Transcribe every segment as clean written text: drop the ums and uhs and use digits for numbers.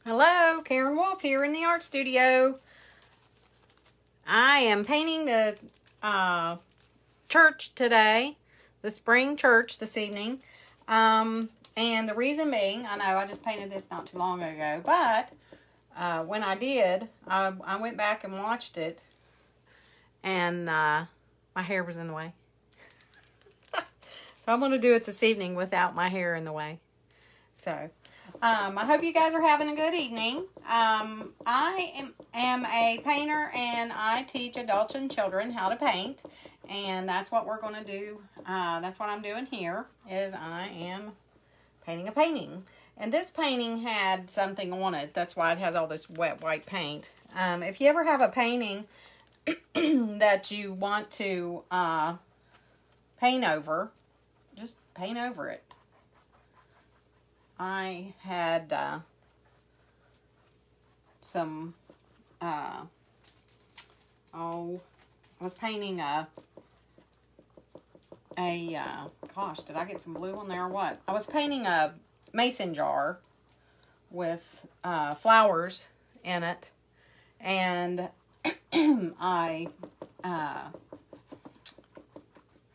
Hello, Karen Wolf here in the art studio. I am painting the church today, the spring church this evening. And the reason being, I know I just painted this not too long ago, but when I did, I went back and watched it, and my hair was in the way. So I'm going to do it this evening without my hair in the way. So I hope you guys are having a good evening. I am a painter, and I teach adults and children how to paint, and that's what we're going to do. That's what I'm doing here, is I am painting a painting. And this painting had something on it. That's why it has all this wet white paint. If you ever have a painting that you want to paint over, just paint over it. I had I was painting gosh, did I get some blue on there or what? I was painting a mason jar with flowers in it, and I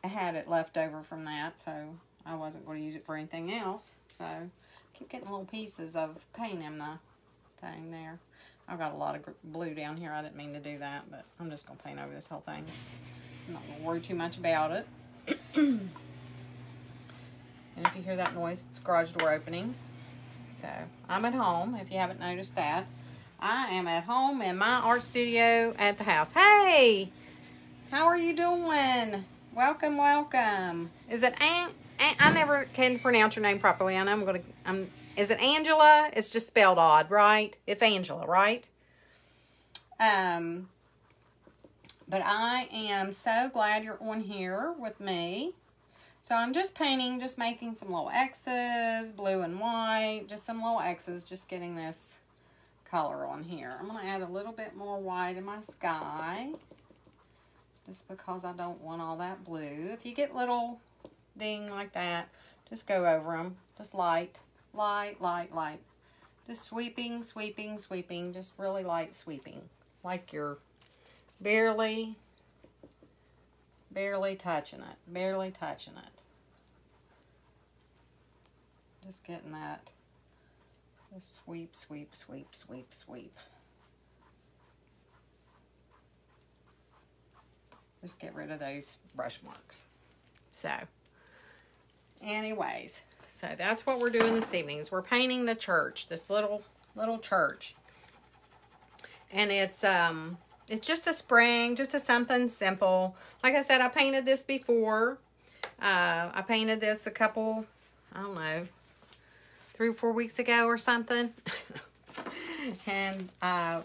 had it left over from that, so I wasn't going to use it for anything else. So I keep getting little pieces of paint in the thing there. I've got a lot of blue down here. I didn't mean to do that, but I'm just going to paint over this whole thing. I'm not going to worry too much about it. And if you hear that noise, it's the garage door opening. So I'm at home, if you haven't noticed that. I am at home in my art studio at the house. Hey! How are you doing? Welcome, welcome. Is it I never can pronounce your name properly. I know is it Angela? It's just spelled odd, right? It's Angela, right? But I am so glad you're on here with me. So I'm just painting, just making some little X's, blue and white, just some little X's, just getting this color on here. I'm going to add a little bit more white in my sky, just because I don't want all that blue. If you get little ding like that, just go over them. Just light, light, light, light. Just sweeping, sweeping, sweeping. Just really light sweeping. Like you're barely touching it. Barely touching it. Just getting that. Just sweep, sweep, sweep, sweep, sweep. Just get rid of those brush marks. So, anyways, so that's what we're doing this evening. Is we're painting the church, this little church, and it's just a spring, just a something simple. Like I said, I painted this before. I painted this a couple, I don't know, 3 or 4 weeks ago or something. And I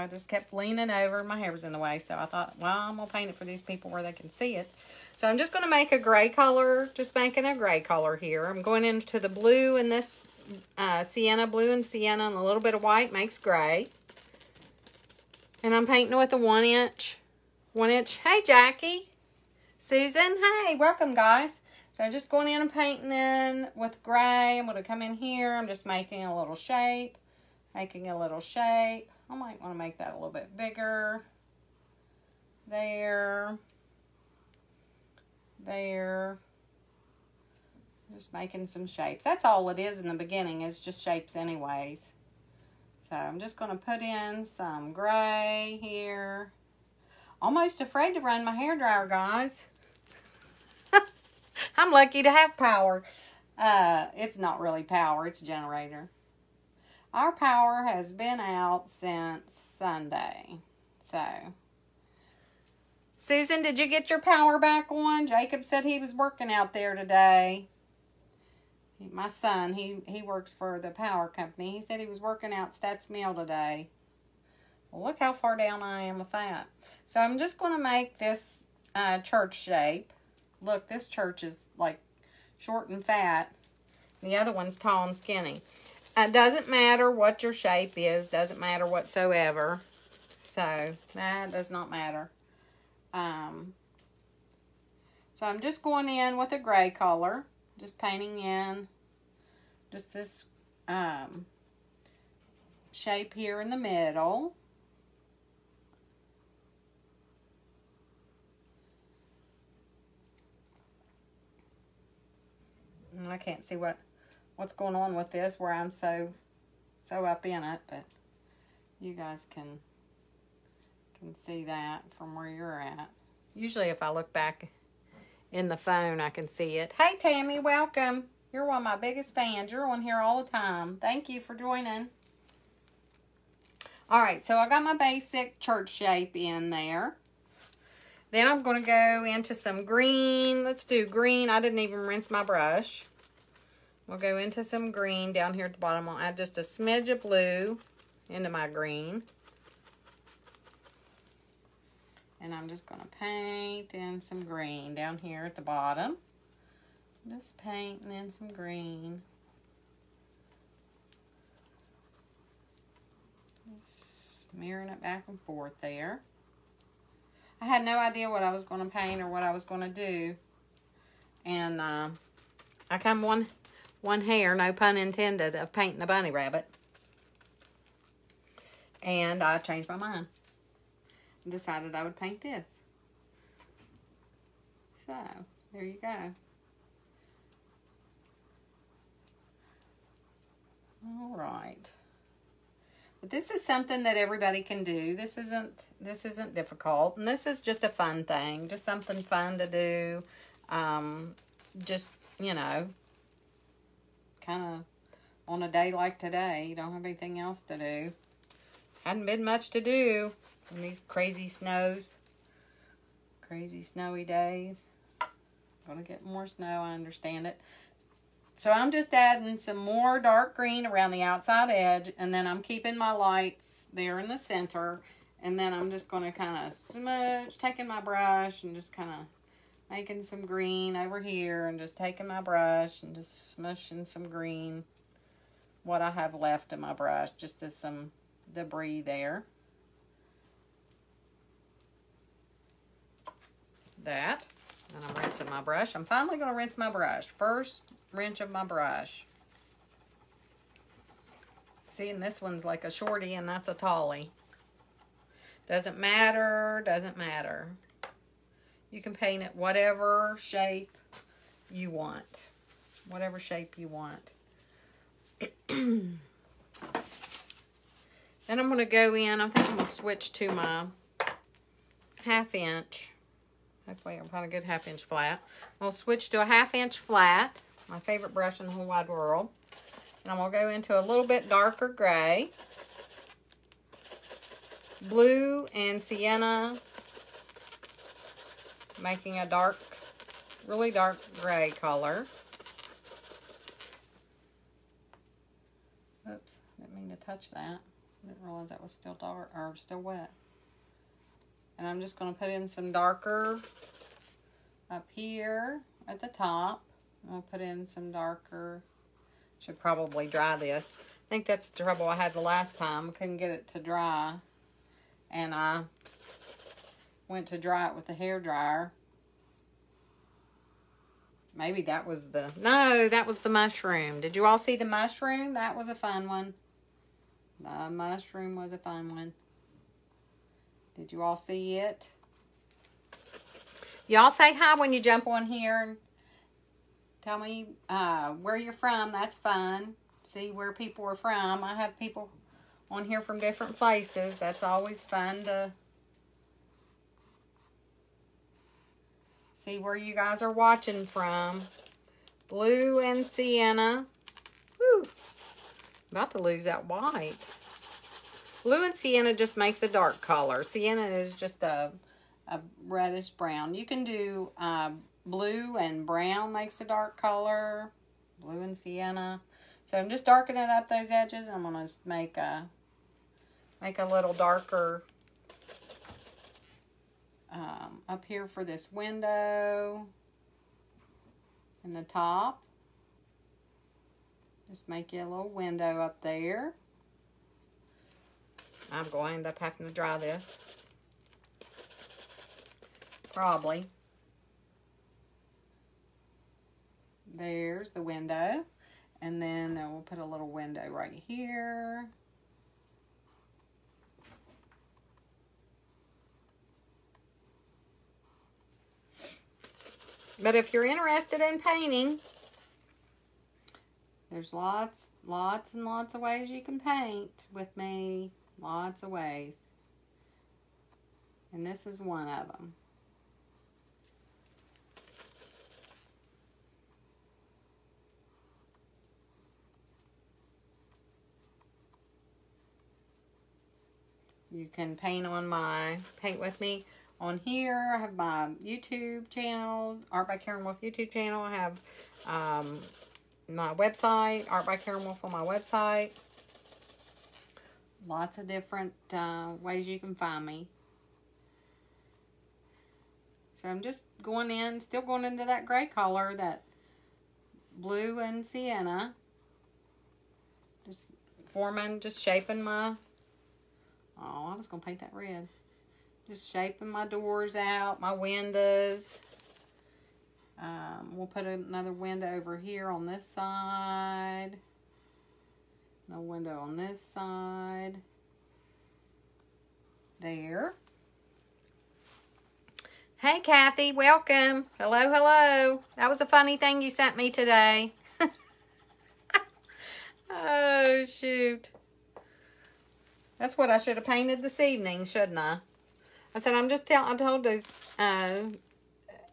just kept leaning over. My hair was in the way, so I thought, well, I'm going to paint it for these people where they can see it. So I'm just going to make a gray color, just making a gray color here. I'm going into the blue in this sienna, blue and sienna, and a little bit of white makes gray. And I'm painting with a 1 inch. Hey, Jackie. Susan, hey, welcome, guys. So I'm just going in and painting in with gray. I'm going to come in here. I'm just making a little shape. Making a little shape. I might want to make that a little bit bigger. There. There. Just making some shapes. That's all it is in the beginning, is just shapes anyways. So I'm just going to put in some gray here. Almost afraid to run my hairdryer, guys. I'm lucky to have power. It's not really power, it's a generator. Our power has been out since Sunday. So, Susan, did you get your power back on? Jacob said he was working out there today. My son, he works for the power company. He said he was working out Stats Mill today. Well, look how far down I am with that. So I'm just going to make this church shape. Look, this church is like short and fat. The other one's tall and skinny. It doesn't matter what your shape is. Doesn't matter whatsoever. So, that does not matter. So, I'm just going in with a gray color. Just painting in just this shape here in the middle. And I can't see what's going on with this where I'm so up in it, but you guys can see that from where you're at. Usually if I look back in the phone, I can see it. Hey, Tammy, welcome. You're one of my biggest fans. You're on here all the time. Thank you for joining. All right, so I got my basic church shape in there. Then I'm going to go into some green. Let's do green. I didn't even rinse my brush. We'll go into some green down here at the bottom. I'll add just a smidge of blue into my green. And I'm just going to paint in some green down here at the bottom. Just painting in some green. Just smearing it back and forth there. I had no idea what I was going to paint or what I was going to do. And I come one hair, no pun intended, of painting a bunny rabbit. And I changed my mind. Decided I would paint this. So, there you go. All right. But this is something that everybody can do. This isn't difficult. And this is just a fun thing. Just something fun to do. Just, you know, kind of on a day like today. You don't have anything else to do. Hadn't been much to do in these crazy snows. Crazy snowy days. Gonna get more snow, I understand it. So I'm just adding some more dark green around the outside edge, and then I'm keeping my lights there in the center, and then I'm just gonna kind of smudge, taking my brush and just kind of making some green over here, and just taking my brush and just smushing some green, what I have left of my brush, just as some debris there. That. And I'm rinsing my brush. I'm finally going to rinse my brush. First rinse of my brush. See, and this one's like a shorty and that's a tallie. Doesn't matter, doesn't matter. You can paint it whatever shape you want. Whatever shape you want. Then I'm going to go in. I think I'm going to switch to my 1/2 inch. Hopefully I'll find a good 1/2 inch flat. I'll switch to a 1/2 inch flat. My favorite brush in the whole wide world. And I'm going to go into a little bit darker gray. Blue and sienna. Making a dark, really dark gray color. Oops, didn't mean to touch that. Didn't realize that was still dark, or still wet. And I'm just going to put in some darker up here at the top. I'll put in some darker. Should probably dry this. I think that's the trouble I had the last time. I couldn't get it to dry. And I went to dry it with the hairdryer. Maybe that was the... No, that was the mushroom. Did you all see the mushroom? That was a fun one. The mushroom was a fun one. Did you all see it? Y'all say hi when you jump on here and tell me where you're from. That's fun. See where people are from. I have people on here from different places. That's always fun to see where you guys are watching from. Blue and sienna. Whew. About to lose that white. Blue and sienna just makes a dark color. Sienna is just a reddish brown. You can do blue and brown makes a dark color. Blue and sienna. So I'm just darkening up those edges. I'm going to make a little darker up here for this window in the top. Just make you a little window up there. I'm going to end up having to dry this. Probably. There's the window. And then we'll put a little window right here. But if you're interested in painting, there's lots and lots of ways you can paint with me. Lots of ways. And this is one of them. You can paint on my Paint With Me on here. I have my YouTube channel, Art by Karen Wolf YouTube channel. I have my website, Art by Karen Wolf on my website. Lots of different ways you can find me. So I'm just going in, still going into that gray color, that blue and sienna. Just forming, just shaping my... Oh, I was going to paint that red. Just shaping my doors out, my windows. We'll put another window over here on this side. No window on this side. There. Hey, Kathy, welcome. Hello, hello. That was a funny thing you sent me today. Oh, shoot. That's what I should have painted this evening, shouldn't I? I said, I told those,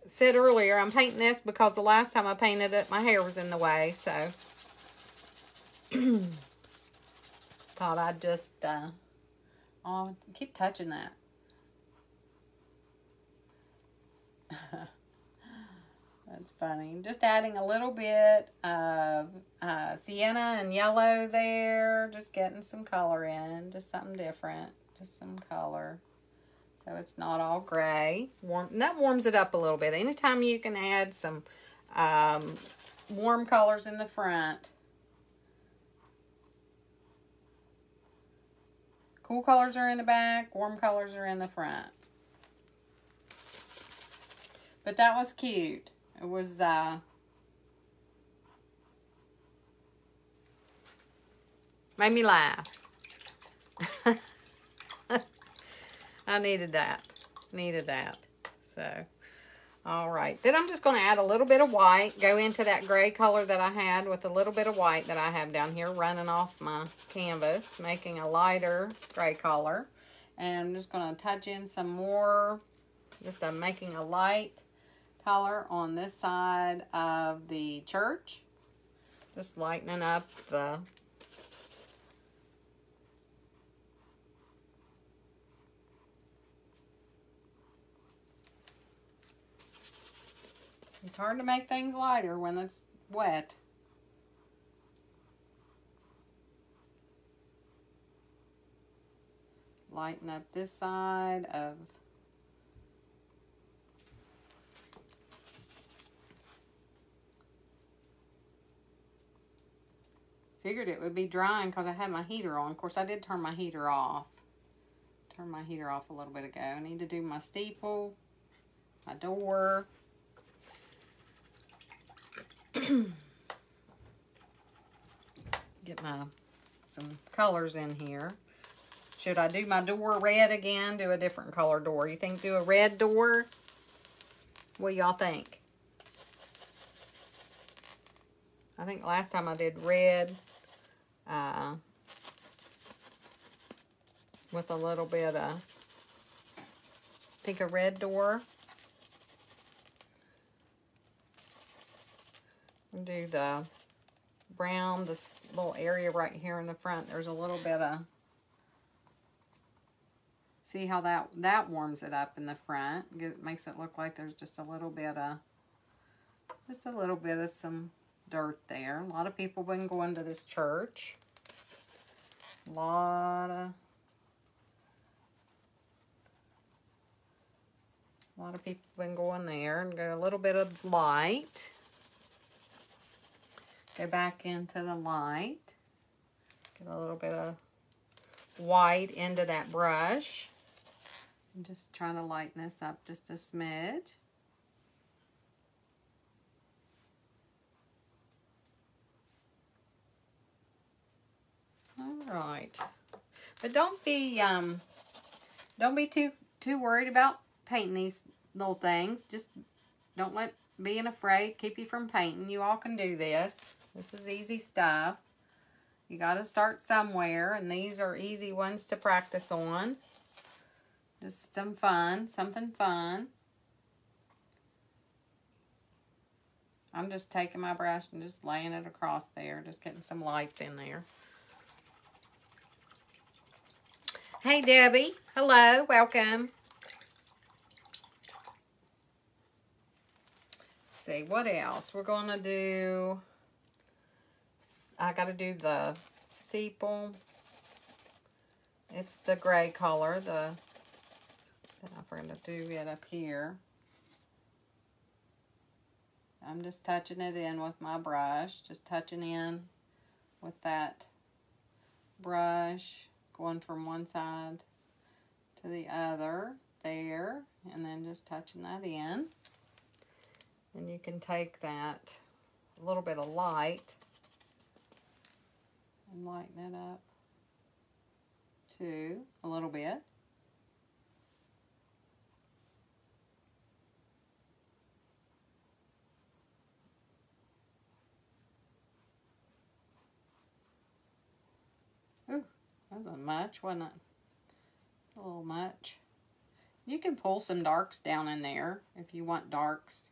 said earlier, I'm painting this because the last time I painted it, my hair was in the way, so. Thought I'd just, oh, keep touching that. That's funny. Just adding a little bit of sienna and yellow there. Just getting some color in. Just something different. Just some color. So it's not all gray. That warms it up a little bit. Anytime you can add some warm colors in the front. Cool colors are in the back. Warm colors are in the front. But that was cute. It was, made me laugh. I needed that. So, all right. Then I'm just going to add a little bit of white. Go into that gray color that I had with a little bit of white that I have down here running off my canvas, making a lighter gray color. And I'm just going to touch in some more, just making a light color on this side of the church. Just lightening up the it's hard to make things lighter when it's wet. Lighten up this side of figured it would be drying because I had my heater on. Of course, I did turn my heater off. Turned my heater off a little bit ago. I need to do my steeple, my door. Get some colors in here. Should I do my door red again? Do a different color door. You think do a red door? What do y'all think? I think last time I did red with a little bit of, pick a red door. Do the brown, this little area right here in the front. There's a little bit of, see how that warms it up in the front. It makes it look like there's just a little bit of some dirt there. A lot of people been going to this church. A lot of people been going there, and get a little bit of light. Go back into the light. Get a little bit of white into that brush. I'm just trying to lighten this up just a smidge. All right. But don't be too worried about painting these little things. Just don't let being afraid keep you from painting. You all can do this. This is easy stuff. You got to start somewhere, and these are easy ones to practice on. Just some fun, something fun. I'm just taking my brush and just laying it across there, just getting some lights in there. Hey, Debbie. Hello. Welcome. Let's see, what else? We're going to do... I got to do the steeple. It's the gray color. Then I'm going to do it up here. I'm just touching it in with my brush. Just touching in with that brush. Going from one side to the other. There. And then just touching that in. And you can take that, a little bit of light, and lighten it up too, a little bit. Ooh, that wasn't much, wasn't it? A little much. You can pull some darks down in there if you want darks.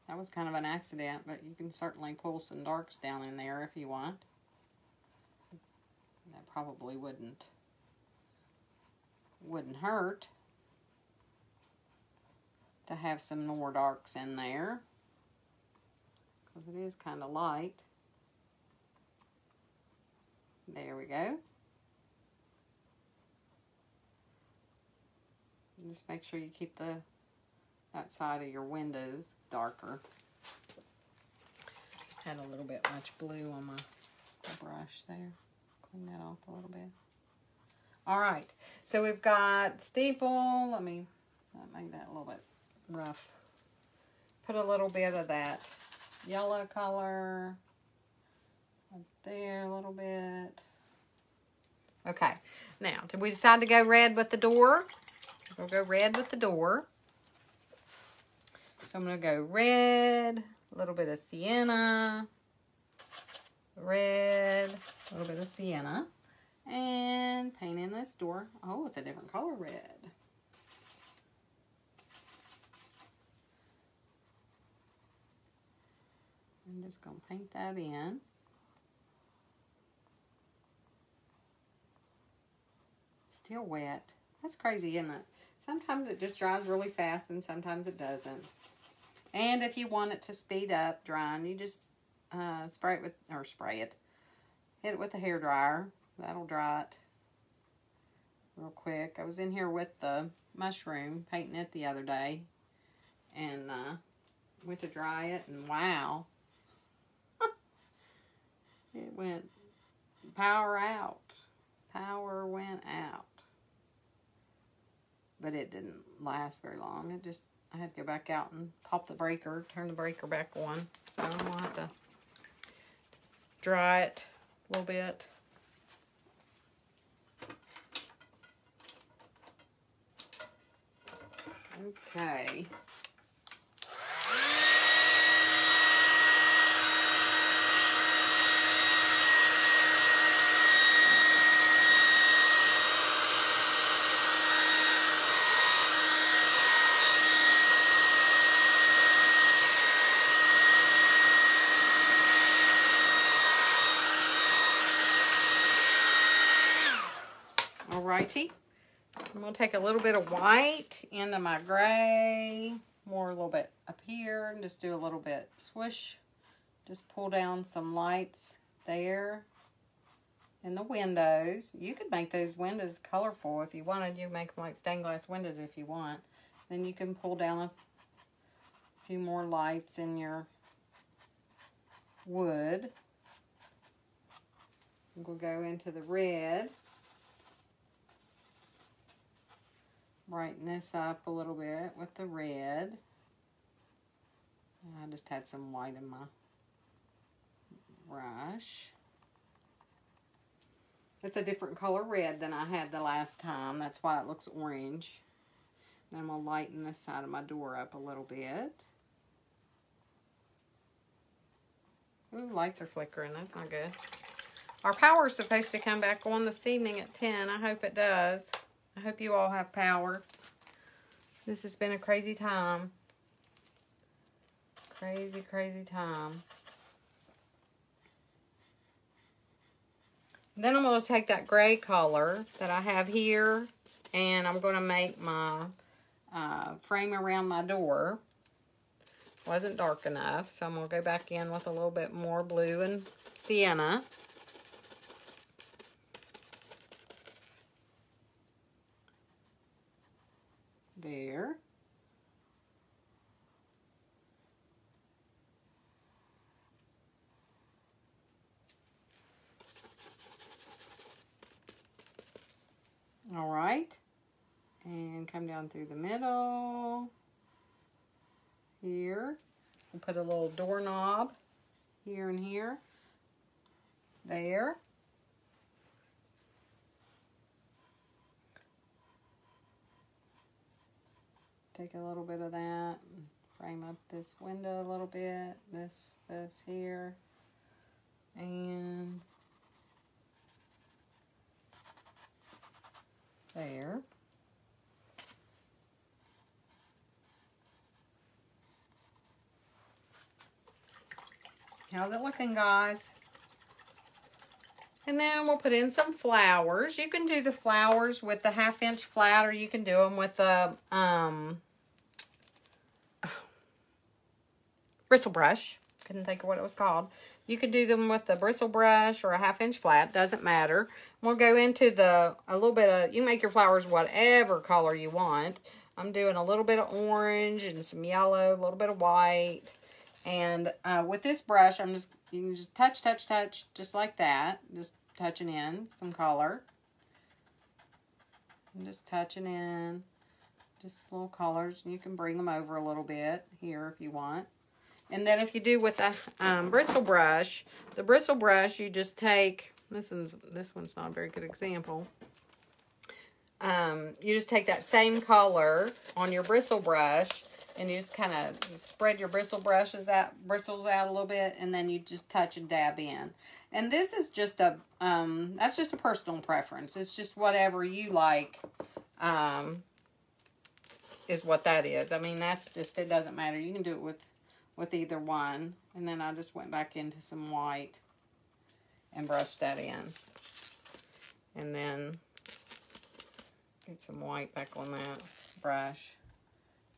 That was kind of an accident, but you can certainly pull some darks down in there if you want. That probably wouldn't hurt to have some more darks in there, because it is kind of light. There we go. And just make sure you keep that side of your windows darker. Had a little bit much blue on my brush there. Clean that off a little bit. All right, so we've got steeple. Let me make that a little bit rough. Put a little bit of that yellow color right there a little bit. Okay, now, did we decide to go red with the door? We'll go red with the door. So I'm going to go red, a little bit of sienna, red, a little bit of sienna, and paint in this door. Oh, it's a different color red. I'm just going to paint that in. Still wet. That's crazy, isn't it? Sometimes it just dries really fast and sometimes it doesn't. And if you want it to speed up drying, you just hit it with a hair dryer. That'll dry it real quick. I was in here with the mushroom, painting it the other day, and went to dry it, and wow. It went power out. Power went out. But it didn't last very long. I had to go back out and pop the breaker, turn the breaker back on. So I'm going to have to dry it a little bit. Okay. Alrighty. I'm going to take a little bit of white into my gray, more a little bit up here, and just do a little bit swoosh. Just pull down some lights there in the windows. You could make those windows colorful if you wanted. You make them like stained glass windows if you want. Then you can pull down a few more lights in your wood. We'll go into the red. Brighten this up a little bit with the red. I just had some white in my brush. It's a different color red than I had the last time. That's why it looks orange. And I'm going to lighten this side of my door up a little bit. Ooh, lights are flickering. That's not good. Our power is supposed to come back on this evening at 10. I hope it does. I hope you all have power. This has been a crazy time. Crazy, crazy time. Then I'm going to take that gray color that I have here, and I'm going to make my frame around my door. Wasn't dark enough, so I'm going to go back in with a little bit more blue and sienna. There. All right. And come down through the middle. Here. We'll put a little doorknob here and here. There. Take a little bit of that, frame up this window a little bit, this here, and there. How's it looking, guys? And then we'll put in some flowers. You can do the flowers with the 1/2 inch flat, or you can do them with a bristle brush. Couldn't think of what it was called. You can do them with a bristle brush or a 1/2 inch flat. Doesn't matter. We'll go into a little bit of, you can make your flowers whatever color you want. I'm doing a little bit of orange and some yellow, a little bit of white. And with this brush, you can just touch, just like that. Just touching in some color. I'm just touching in just little colors. You can bring them over a little bit here if you want. And then if you do with the bristle brush, you just take, this one's not a very good example. You just take that same color on your bristle brush, and you just kind of spread your bristles out a little bit, and then you just touch and dab in. And this is just that's just a personal preference. It's just whatever you like, is what that is. I mean, that's just, it doesn't matter. You can do it with either one. And then I just went back into some white and brushed that in. And then get some white back on that brush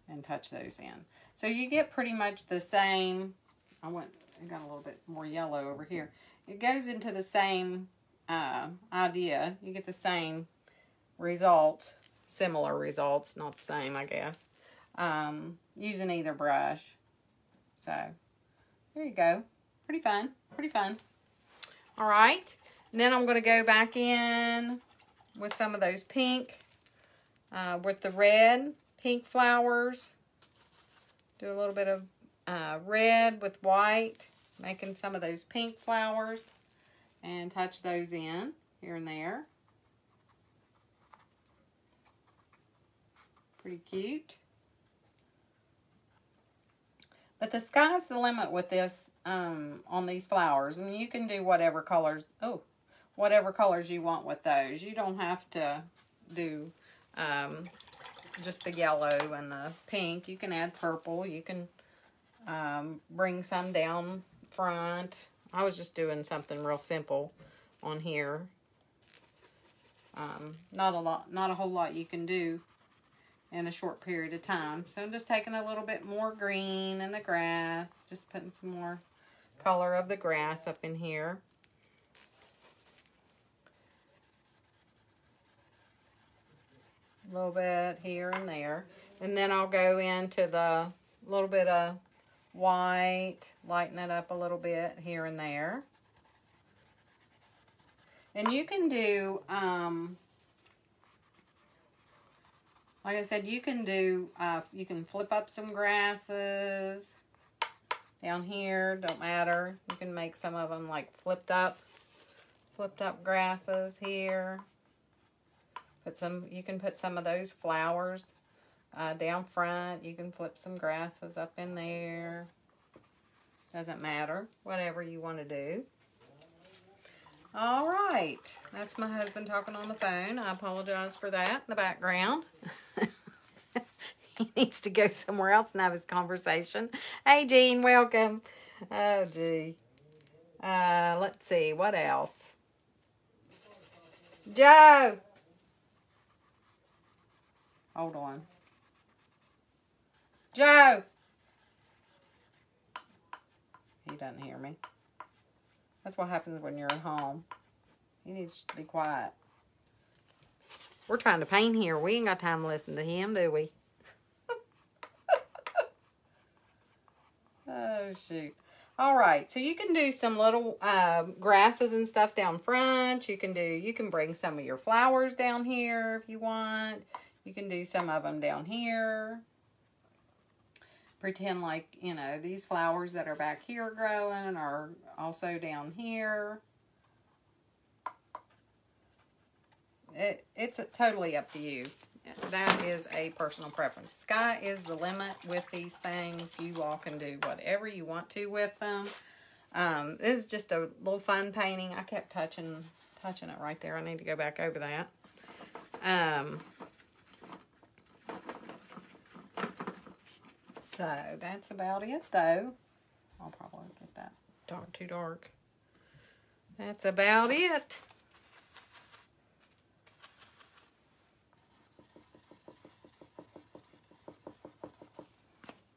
and touch those in. So you get pretty much the same. I got a little bit more yellow over here. It goes into the same idea. You get the same result, similar results, not the same, I guess, using either brush. So there you go. Pretty fun. Pretty fun. All right. And then I'm going to go back in with some of those pink, with the red, pink flowers. Do a little bit of red with white, making some of those pink flowers, and touch those in here and there. Pretty cute. But the sky's the limit with this, on these flowers. I mean, you can do whatever colors you want with those. You don't have to do just the yellow and the pink. You can add purple. You can bring some down front. I was just doing something real simple on here. Not a whole lot you can do in a short period of time. So I'm just taking a little bit more green in the grass, just putting some more color of the grass up in here. A little bit here and there. And then I'll go into the little bit of white, lighten it up a little bit here and there. And you can do, like I said, you can do, you can flip up some grasses down here, don't matter. You can make some of them like flipped up grasses here. You can put some of those flowers down front. You can flip some grasses up in there. Doesn't matter. Whatever you want to do. All right. That's my husband talking on the phone. I apologize for that in the background. He needs to go somewhere else and have his conversation. Hey, Gene, welcome. Oh, gee. Let's see. What else? Joe! Hold on. Joe! He doesn't hear me. That's what happens when you're at home. He needs to be quiet. We're trying to paint here. We ain't got time to listen to him, do we? Oh, shoot. All right. So you can do some little grasses and stuff down front. You can bring some of your flowers down here if you want. You can do some of them down here. Pretend like, you know, these flowers that are back here growing are also down here. It's totally up to you. That is a personal preference. Sky is the limit with these things. You all can do whatever you want to with them. This is just a little fun painting. I kept touching it right there. I need to go back over that. So that's about it, though. I'll probably get that too dark. That's about it.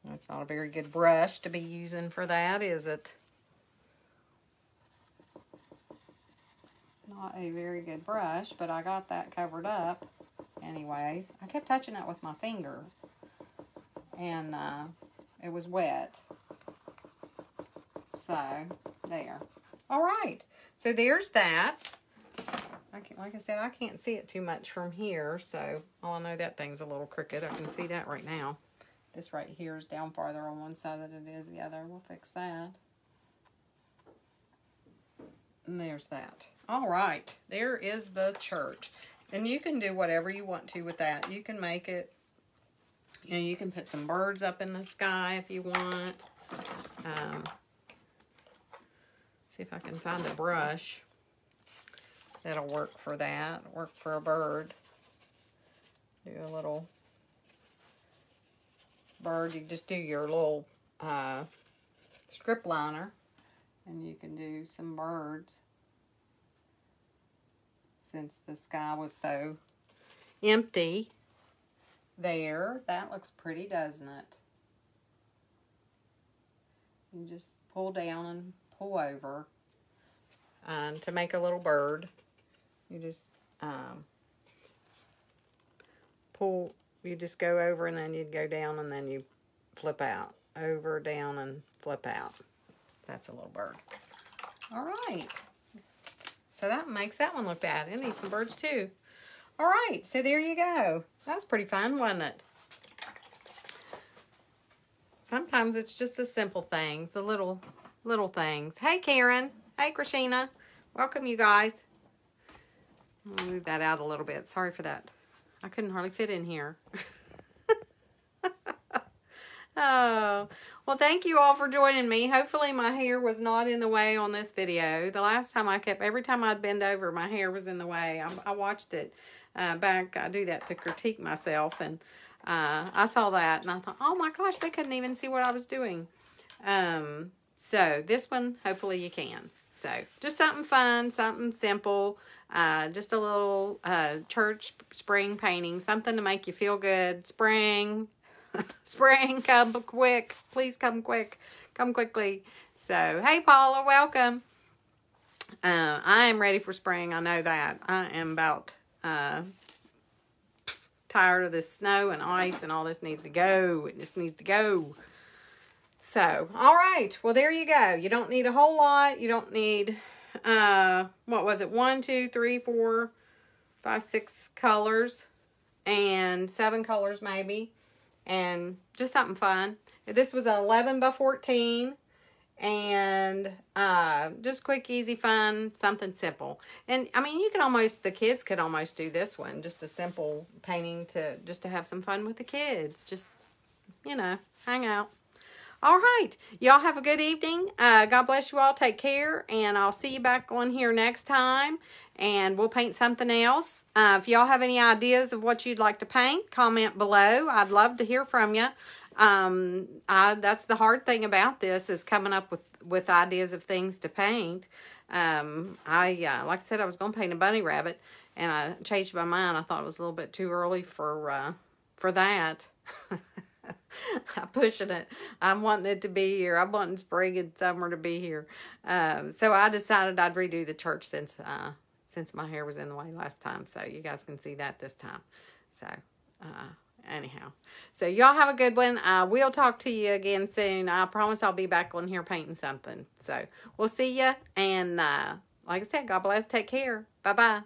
That's not a very good brush to be using for that, is it? Not a very good brush, but I got that covered up anyways. I kept touching it with my finger, and it was wet. So, there. All right. So, there's that. Like I said, I can't see it too much from here, so I know that thing's a little crooked. I can see that right now. This right here is down farther on one side than it is the other. We'll fix that. And there's that. All right. There is the church. And you can do whatever you want to with that. You can make it, you know, you can put some birds up in the sky if you want. See if I can find a brush that'll work for that. Work for a bird. Do a little bird. You just do your little strip liner, and you can do some birds. Since the sky was so empty there, that looks pretty, doesn't it? You just pull down and pull over, and to make a little bird, you just pull. You just go over, and then you'd go down, and then you flip out. Over, down, and flip out. That's a little bird. All right. So that makes that one look bad. It needs some birds, too. All right. So there you go. That's pretty fun, wasn't it? Sometimes it's just the simple things, the little things. Hey, Karen. Hey, Krishina. Welcome, you guys. I'll move that out a little bit. Sorry for that. I couldn't hardly fit in here. Oh, well, thank you all for joining me. Hopefully my hair was not in the way on this video. The last time every time I'd bend over, my hair was in the way. I watched it back. I do that to critique myself, and I saw that, and I thought, oh my gosh, they couldn't even see what I was doing. So this one, hopefully you can. So just something fun, something simple, just a little church spring painting, something to make you feel good. Spring, spring, come quick. Please come quick. Come quickly. So, hey, Paula, welcome. I am ready for spring. I know that. I am about tired of this snow and ice, and all this needs to go. It just needs to go. So, all right. Well, there you go. You don't need a whole lot. You don't need, what was it? 1, 2, 3, 4, 5, 6 colors. And 7 colors maybe. And just something fun. This was 11 by 14. And just quick, easy, fun, something simple. And, I mean, the kids could almost do this one. Just a simple painting just to have some fun with the kids. Just, hang out. All right. Y'all have a good evening. God bless you all. Take care. And I'll see you back on here next time. And we'll paint something else. If y'all have any ideas of what you'd like to paint, comment below. I'd love to hear from you. That's the hard thing about this, is coming up with ideas of things to paint. Like I said, I was going to paint a bunny rabbit, and I changed my mind. I thought it was a little bit too early for that. I'm pushing it. I'm wanting it to be here. I'm wanting spring and summer to be here. So I decided I'd redo the church since my hair was in the way last time. So you guys can see that this time. So, anyhow. So y'all have a good one. We'll talk to you again soon. I promise I'll be back on here painting something. So we'll see you. And like I said, God bless. Take care. Bye-bye.